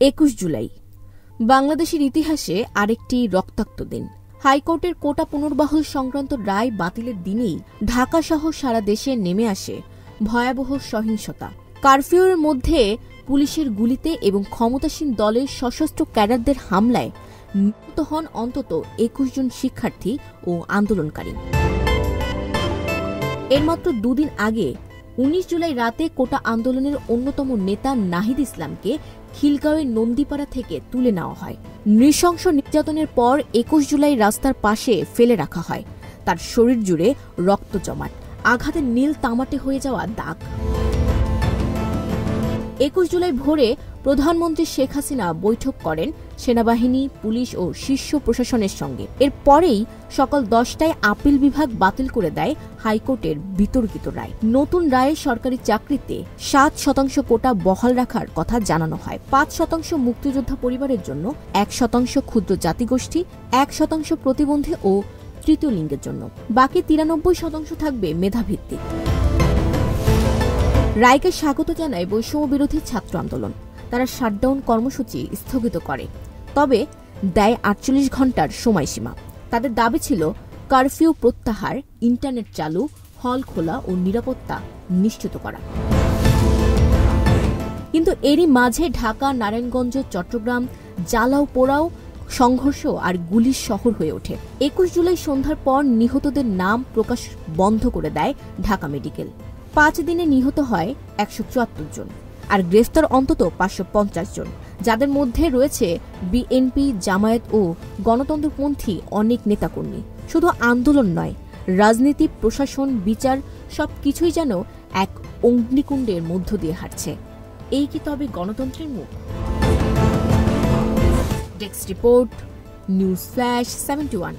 21 জুলাই বাংলাদেশের ইতিহাসে আরেকটি রক্তাক্ত দিন। হাইকোর্টের কোটা পুনর্বহাল সংক্রান্ত রায় বাতিলের দিনেই ঢাকাসহ সারা দেশে নেমে আসে ভয়াবহ সহিংসতা। কারফিউর মধ্যে পুলিশের গুলিতে এবং ক্ষমতাসীন দলের সশস্ত্র ক্যাডারদের হামলায় নিহত হন অন্তত 21 জন শিক্ষার্থী ও আন্দোলনকারী। এর মাত্র দুদিন আগে 19 জুলাই রাতে কোটা আন্দোলনের অন্যতম নেতা নাহিদ ইসলামকে খিলগাঁওয়ের নন্দীপাড়া থেকে তুলে নেওয়া হয়। নৃশংস নির্যাতনের পর 21 জুলাই রাস্তার পাশে ফেলে রাখা হয়। তার শরীর জুড়ে রক্ত জমাট, আঘাতে নীল তামাটে হয়ে যাওয়া দাগ। 21 জুলাই ভোরে প্রধানমন্ত্রী শেখ হাসিনা বৈঠক করেন সেনাবাহিনী, পুলিশ ও শীর্ষ প্রশাসনের সঙ্গে। এরপরেই সকাল 10টায় আপিল বিভাগ বাতিল করে দেয় হাইকোর্টের বিতর্কিত রায়। নতুন রায়ে সরকারি চাকরিতে 7% কোটা বহাল রাখার কথা জানানো হয়। 5% মুক্তিযোদ্ধা পরিবারের জন্য, 1% ক্ষুদ্র জাতিগোষ্ঠী, 1% প্রতিবন্ধী ও তৃতীয় লিঙ্গের জন্য, বাকি 93% থাকবে মেধাভিত্তিক। রায়কে স্বাগত জানায় বৈষম্য বিরোধী ছাত্র আন্দোলন। তারা শাটডাউন কর্মসূচি স্থগিত করে, তবে দেয় 48 ঘণ্টার সময়সীমা। তাদের দাবি ছিল কারফিউ প্রত্যাহার, ইন্টারনেট চালু, হল খোলা ও নিরাপত্তা নিশ্চিত করা। কিন্তু এরই মাঝে ঢাকা, নারায়ণগঞ্জ, চট্টগ্রাম জ্বালাও পোড়াও, সংঘর্ষ আর গুলির শহর হয়ে ওঠে। 21 জুলাই সন্ধ্যার পর নিহতদের নাম প্রকাশ বন্ধ করে দেয় ঢাকা মেডিকেল। 5 দিনে নিহত হয় 174 জন, আর গ্রেফতার অন্তত 550 জন, যাদের মধ্যে রয়েছে বিএনপি, জামায়াত ও গণতন্ত্রপন্থী অনেক নেতাকর্মী। শুধু আন্দোলন নয়, রাজনীতি, প্রশাসন, বিচার সবকিছুই যেন এক অগ্নিকুণ্ডের মধ্য দিয়ে হাঁটছে। এই কি তবে গণতন্ত্রের মুখ? Desk report, news flash 71।